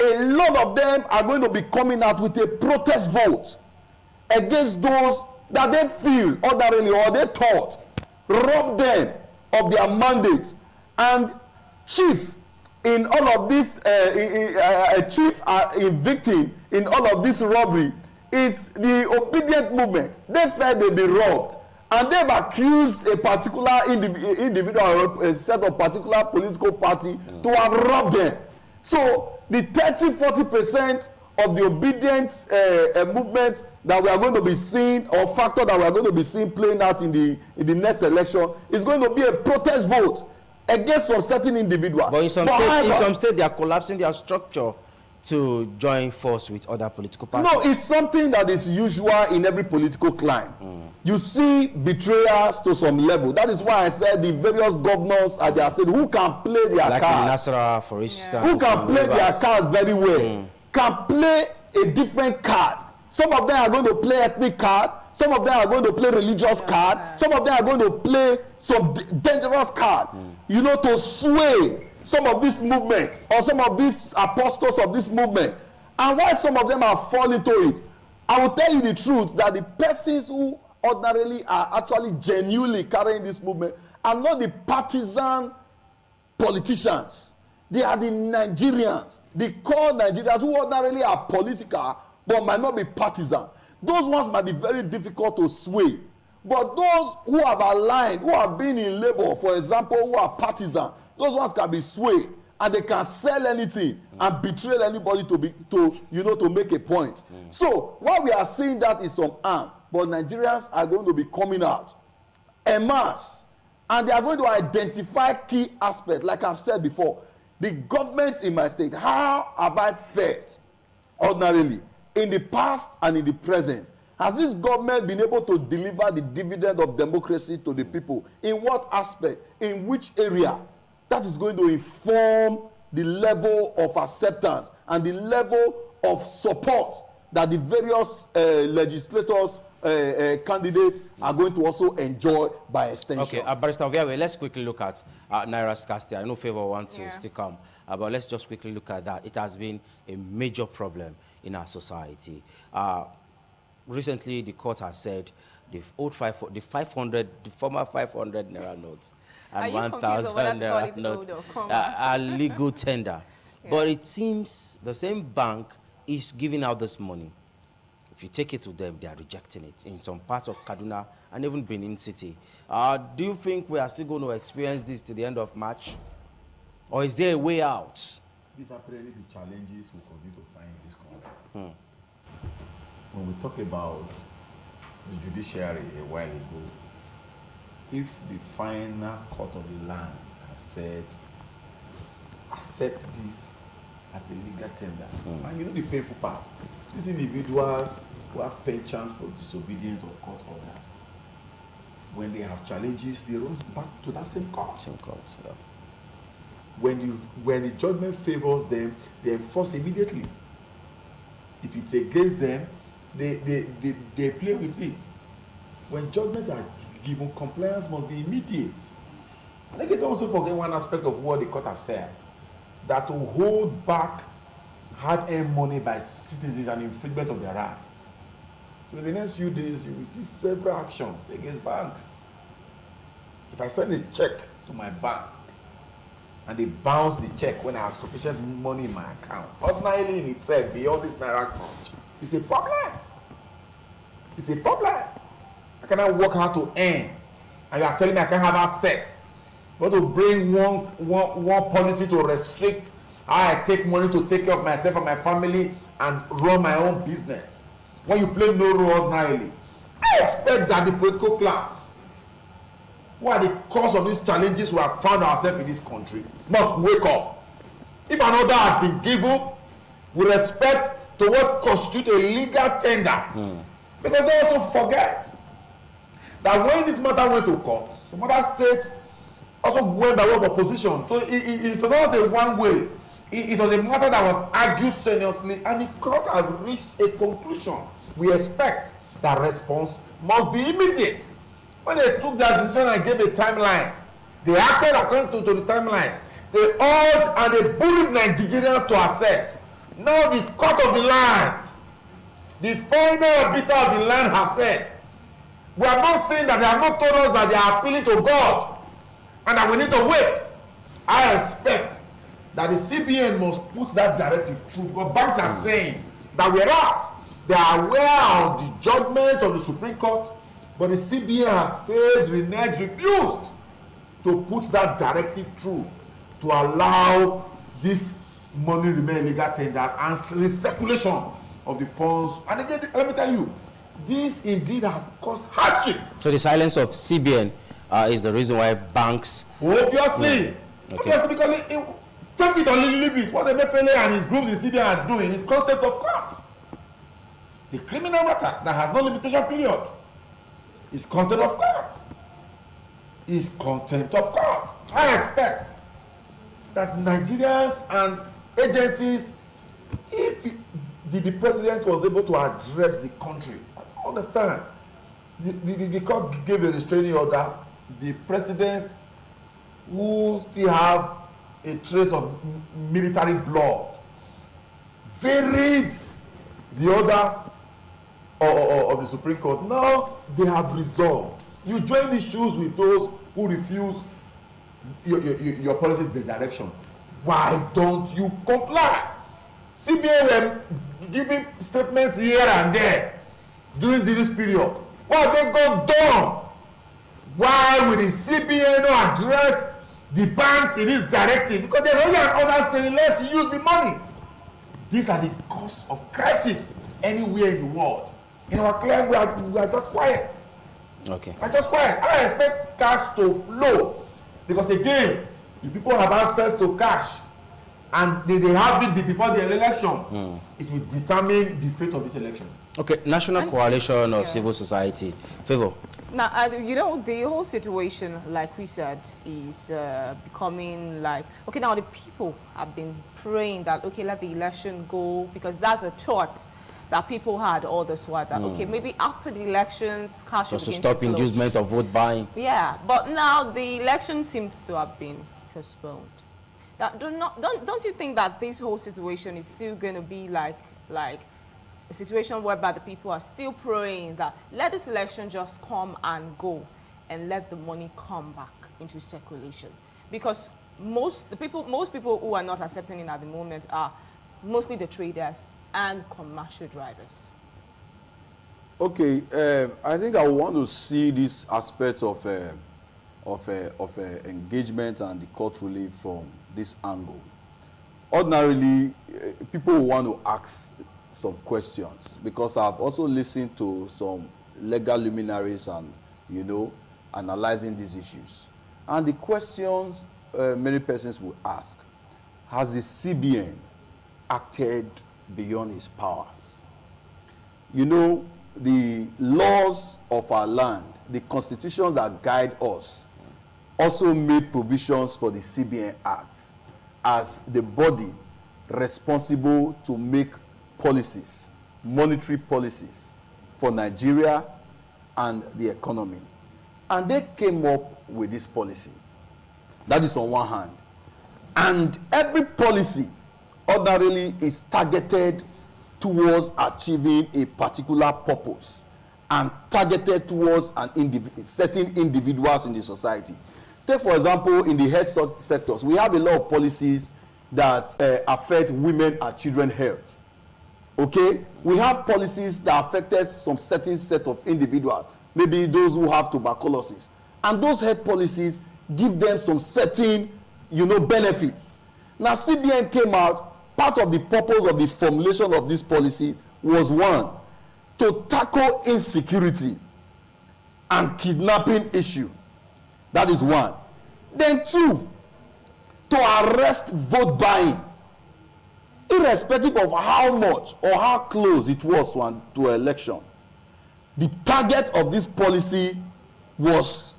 a lot of them are going to be coming out with a protest vote against those that they feel ordinarily or they thought robbed them of their mandates. And chief in all of this, victim in all of this robbery is the obedient movement. They felt they'd be robbed, and they've accused a particular individual or a set of particular political party to have robbed them. So the 30-40% of the obedience movement that we are going to be seeing, or factor that we are going to be seeing playing out in the next election, is going to be a protest vote against some certain individuals. But in some states, they are collapsing their structure to join force with other political parties. No, it's something that is usual in every political climb. You see betrayals to some level. That is why I said the various governors at their state who can play their like cards. Like in Nasarawa, for instance. Who can play their cards very well. Can play a different card. Some of them are going to play ethnic card. Some of them are going to play religious card. Some of them are going to play some dangerous card. To sway some of this movement or some of these apostles of this movement. And why some of them are falling to it, I will tell you the truth, that the persons who ordinarily are actually genuinely carrying this movement are not the partisan politicians. They are the Nigerians, the core Nigerians who ordinarily are political but might not be partisan. Those ones might be very difficult to sway. But those who have aligned, who have been in labor, for example, who are partisan, those ones can be swayed, and they can sell anything and betray anybody to make a point. So what we are seeing that is some harm, but Nigerians are going to be coming out en masse, and they are going to identify key aspects. Like I've said before, the government in my state, how have I fared ordinarily in the past and in the present? Has this government been able to deliver the dividend of democracy to the people? In what aspect? In which area? That is going to inform the level of acceptance and the level of support that the various legislators, candidates are going to also enjoy by extension. Okay, Barrister Oviawe, let's quickly look at Naira's scarcity. I know Favor wants to stick on, but let's just quickly look at that. It has been a major problem in our society. Recently, the court has said the former 500 Naira notes and 1,000 Naira notes are legal tender. But it seems the same bank is giving out this money. If you take it to them, they are rejecting it in some parts of Kaduna and even Benin City. Do you think we are still going to experience this to the end of March? Or is there a way out? These are probably the challenges we continue to find in this country. When we talk about the judiciary a while ago, if the final court of the land have said, accept this as a legal tender, and the painful part, these individuals who have penchant for disobedience of court orders, when they have challenges, they run back to that same court. Same court, yeah. When the judgment favors them, they enforce immediately. If it's against them, they play with it. When judgments are given, compliance must be immediate. And they can also forget one aspect of what the court have said, that to hold back hard-earned money by citizens is an infringement of their rights. So in the next few days, you will see several actions against banks. If I send a check to my bank and they bounce the check when I have sufficient money in my account, ordinarily in itself, beyond this naira crunch, it's a problem. It's a problem. I cannot work hard to earn, and you are telling me I can't have access. But to bring one policy to restrict how I take money to take care of myself and my family and run my own business. When you play no role ordinarily, I expect that the political class, who are the cause of these challenges we have found ourselves in this country, must wake up. If an order has been given with respect to what constitutes a legal tender, because they also forget that when this matter went to court, some other states also went by way of opposition. So it was not a one way. It was a matter that was argued strenuously, and the court has reached a conclusion. We expect that response must be immediate. When they took their decision and gave a timeline, they acted according to the timeline. They urged and they bullied Nigerians to accept. Now the court of the land, the final arbiter of the land, have said, we are not saying that they have not told us that they are appealing to God and that we need to wait. I expect that the CBN must put that directive through, because banks are saying that whereas they are aware of the judgment of the Supreme Court, but the CBN have failed, reneged, refused to put that directive through to allow this money remain legal tender and recirculation of the funds. And again, let me tell you, this indeed have caused hardship. So the silence of CBN is the reason why banks... Obviously. Okay. Obviously, because take it or leave it. What Emefiele and his groups in CBN are doing is contempt of court. It's a criminal matter that has no limitation period. It's contempt of court. It's contempt of court. I expect that Nigerians and agencies, if the president was able to address the country, I understand. The court gave a restraining order. The president, who still have a trace of military blood, varied the orders of the Supreme Court. Now they have resolved. You join the shoes with those who refuse your policy direction. Why don't you comply? CBN were giving statements here and there during this period. Why have they gone down? Why will the CBN not address the banks in this directive? Because they already had others saying, let's use the money. These are the cause of crisis anywhere in the world. In our client, we are just quiet. Okay. We are just quiet. I expect cash to flow. Because again, if people have access to cash and they have it before the election, it will determine the fate of this election. Okay, National Coalition of Civil Society. Favor. Now, you know, the whole situation, like we said, is becoming like, okay, now the people have been praying that, okay, let the election go, because that's a thought that people had all this while, that, okay, maybe after the elections, cash just to stop inducement of vote buying. Yeah, but now the election seems to have been postponed. That, don't you think that this whole situation is still going to be like a situation whereby the people are still praying that let this election just come and go and let the money come back into circulation? Because most people who are not accepting it at the moment are mostly the traders and commercial drivers. Okay, I think I want to see this aspect of engagement and the court ruling from this angle. Ordinarily, people want to ask some questions, because I've also listened to some legal luminaries and, you know, analyzing these issues. And the questions many persons will ask: has the CBN acted beyond his powers? you know, the laws of our land, the constitution that guide us, also made provisions for the CBN Act as the body responsible to make policies, monetary policies for Nigeria and the economy. And they came up with this policy. That is on one hand. And every policy ordinarily is targeted towards achieving a particular purpose and targeted towards certain individuals in the society. Take, for example, in the health sectors, we have a lot of policies that affect women and children health. Okay? We have policies that affected some certain set of individuals, maybe those who have tuberculosis. And those health policies give them some certain, you know, benefits. Now, CBN came out, part of the purpose of the formulation of this policy was, one, to tackle insecurity and kidnapping issue. That is one. Then two, to arrest vote buying, irrespective of how much or how close it was to election. The target of this policy was,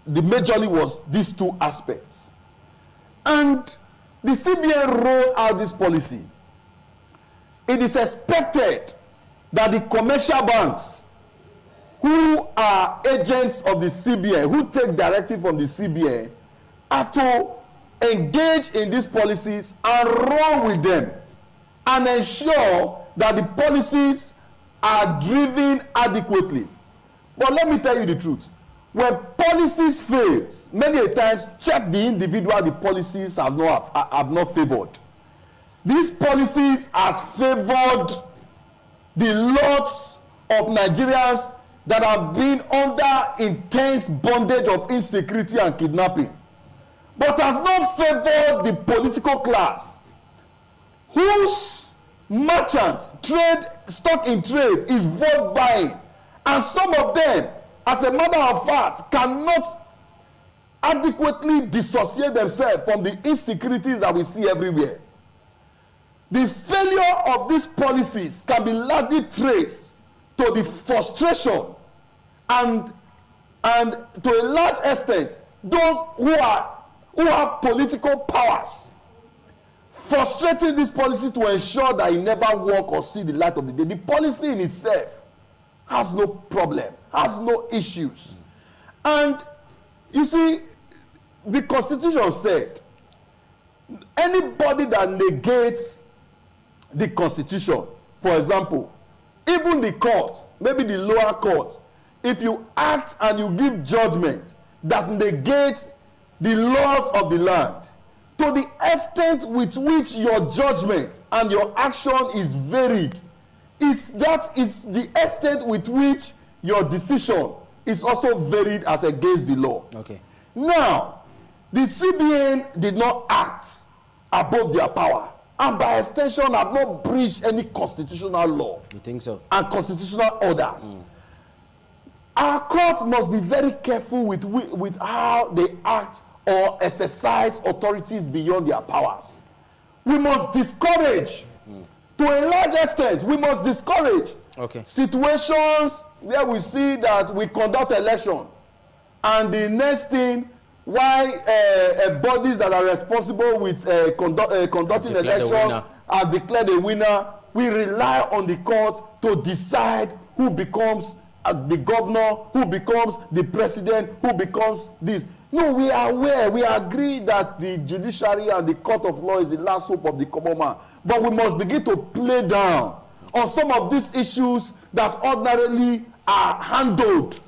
majorly was these two aspects. And the CBN rolled out this policy. It is expected that the commercial banks who are agents of the CBN, who take directive from the CBN, are to engage in these policies and run with them and ensure that the policies are driven adequately. But let me tell you the truth. When policies fail, many a times check the individual the policies have not favored. These policies has favored the lots of Nigerians that have been under intense bondage of insecurity and kidnapping, but has not favored the political class whose merchant trade, stock in trade, is vote buying, and some of them, as a matter of fact, cannot adequately dissociate themselves from the insecurities that we see everywhere. The failure of these policies can be largely traced to the frustration and to a large extent those who have political powers frustrating these policies to ensure that it never work or see the light of the day. The policy in itself has no problem, has no issues. And you see, the Constitution said anybody that negates the Constitution, for example, even the court, maybe the lower court, if you act and you give judgment that negates the laws of the land, to the extent with which your judgment and your action is varied, that is the extent with which your decision is also varied as against the law. Okay. Now, the CBN did not act above their power, and by extension have not breached any constitutional law. You think so? And constitutional order. Our courts must be very careful with how they act or exercise authorities beyond their powers. We must discourage, to a large extent, we must discourage situations where we see that we conduct election, and the next thing, why bodies that are responsible with conducting election are declared a winner, we rely on the court to decide who becomes the governor, who becomes the president, who becomes this. No, we are aware, we agree that the judiciary and the court of law is the last hope of the common man. But we must begin to play down on some of these issues that ordinarily are handled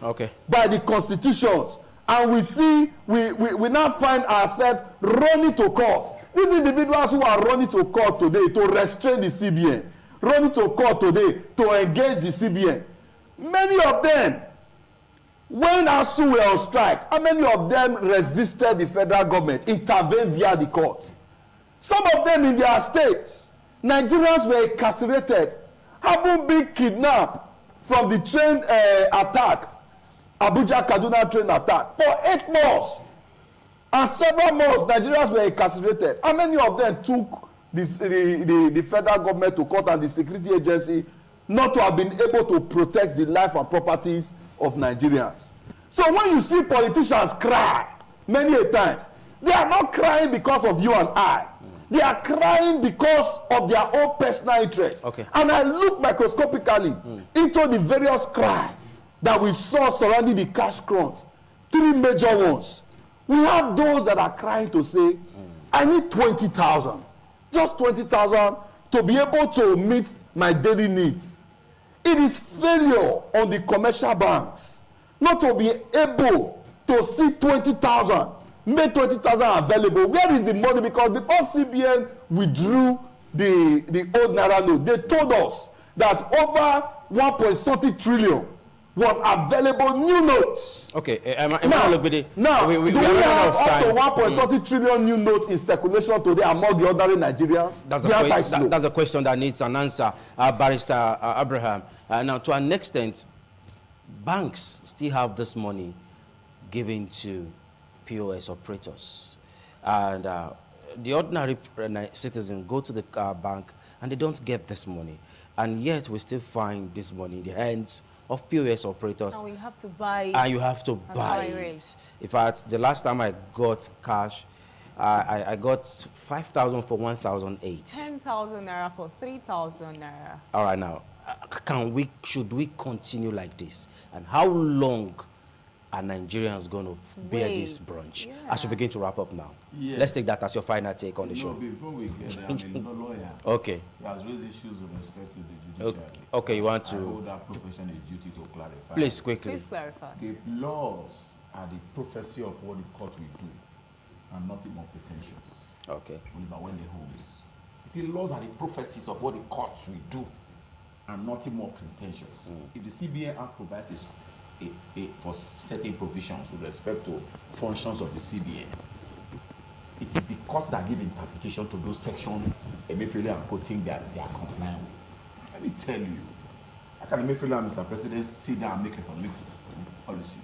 by the constitutions. And we see, we now find ourselves running to court. These individuals who are running to court today to restrain the CBN, running to court today to engage the CBN, many of them, when ASU were on strike, how many of them resisted the federal government, intervened via the court? Some of them in their states, Nigerians were incarcerated, haven't been kidnapped from the train attack, Abuja-Kaduna train attack, for 8 months. And several months, Nigerians were incarcerated. How many of them took the federal government to court and the security agency not to have been able to protect the life and properties of Nigerians. So when you see politicians cry many a times, they are not crying because of you and I. They are crying because of their own personal interests. Okay. And I look microscopically into the various cries that we saw surrounding the cash crunch. 3 major ones. We have those that are crying to say, I need 20,000. Just 20,000 to be able to meet my daily needs. It is failure on the commercial banks not to be able to see 20,000, make 20,000 available. Where is the money? Because before CBN withdrew the old Naira note, they told us that over 1.something trillion was available new notes. Okay, now, we do we have up to time. 1.something trillion new notes in circulation today among the ordinary Nigerians? That's a question that needs an answer, Barrister Abraham. Now, to an extent, banks still have this money given to POS operators. And the ordinary citizen go to the bank and they don't get this money. And yet we still find this money in the hands of POS operators. And we have to buy it. And you have to buy it. In fact, the last time I got cash, I got 5,000 for 1,008. 10,000 naira for 3,000 naira. All right, now, should we continue like this? And how long are Nigerians going to bear this brunch? Yeah. As we begin to wrap up now. Yes. Let's take that as your final take on the show. Before we get there, I'm a lawyer. Okay. He has raised issues with respect to the judiciary. Okay, you want to... I hold that profession a duty to clarify. Please, quickly. Please clarify. The laws are the prophecy of what the court will do, and nothing more pretentious. Okay. Oliver Wendell Holmes. The laws are the prophecies of what the courts will do, and nothing more pretentious. If the CBN Act provides for certain provisions with respect to functions of the CBN, it is the courts that give interpretation to those sections Emefiele and quoting that they are complying with. Let me tell you, how can Emefiele and Mr. President sit down and make economic policy?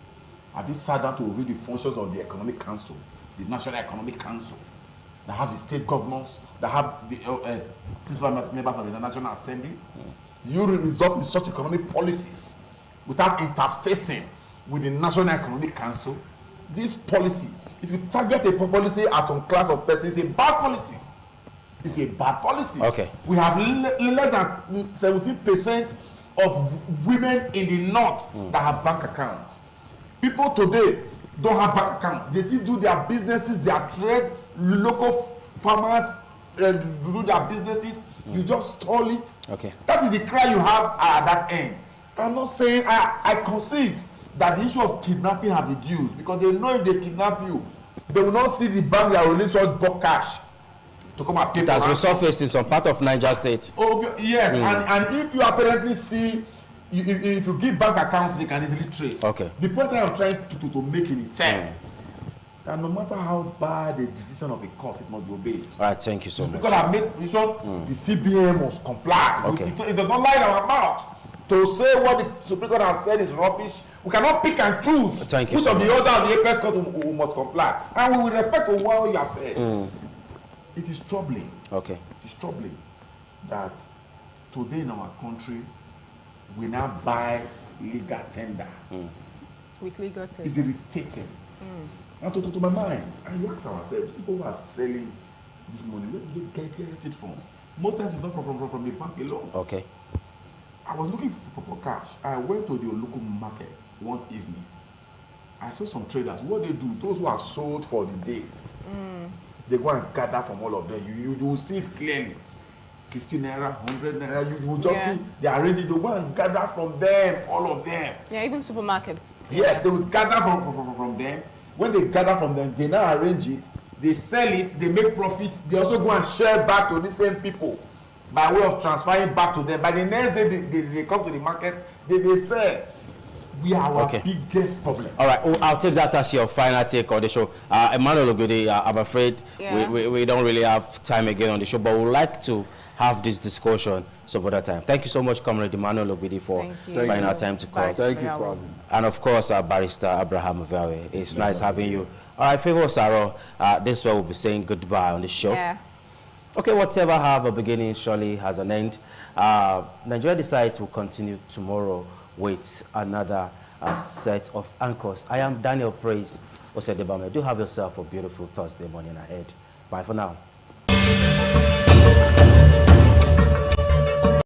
Have you sat down to read the functions of the Economic Council, the National Economic Council, that have the state governors, that have the principal members of the National Assembly? You result in such economic policies without interfacing with the National Economic Council. This policy, if you target a policy as some class of persons, it's a bad policy. It's a bad policy. Okay. We have less than 17% of women in the north that have bank accounts. People today don't have bank accounts. They still do their businesses, their trade, local farmers do their businesses. You just stall it. Okay. That is the cry you have at that end. I'm not saying I concede that the issue of kidnapping have reduced, because they know if they kidnap you, they will not see the bank that release what bulk cash to come and pay. It has resurfaced in some part of Niger State. Okay, yes, and if you apparently see, if you give bank accounts, they can easily trace. Okay. The point that I'm trying to make in itself, that no matter how bad the decision of a court, it must be obeyed. All right, thank you so much. Because I made sure the CBN must comply. Okay. It does not lie in our mouth to say what the Supreme Court has said is rubbish. We cannot pick and choose Thank you which so of the much. order of the apex court who must comply. And we will respect what you have said. It is troubling. Okay. It is troubling that today in our country, we now buy legal tender. With legal tender. It's irritating. And to my mind, and you ask ourselves, these people who are selling this money, where do they get it from? Most times it's not from the bank alone. Okay. I was looking for cash. I went to the local market one evening. I saw some traders. What they do, those who are sold for the day, they go and gather from all of them. You will see it clearly. 50 naira, 100 naira, you will just see they are ready to go and gather from them, all of them. Yeah, even supermarkets. Yes, they will gather from them. When they gather from them, they now arrange it, they sell it, they make profits, they also go and share back to the same people by way of transferring back to them. By the next day, they come to the market, they sell. We are our biggest problem. All right, I'll take that as your final take on the show. Emmanuel Ogede, I'm afraid we don't really have time again on the show, but we'd like to have this discussion some other time. Thank you so much, Comrade Emmanuel Ogede, for finding our time to call. Thank you for having me. And of course, Barrister Abraham Avewe. It's nice having you. All right, Favor Saro, this is where we'll be saying goodbye on the show. Yeah. Okay, whatever have a beginning surely has an end. Nigeria Decides will continue tomorrow with another set of anchors. I am Daniel Praise Osedebame. Do have yourself a beautiful Thursday morning ahead. Bye for now.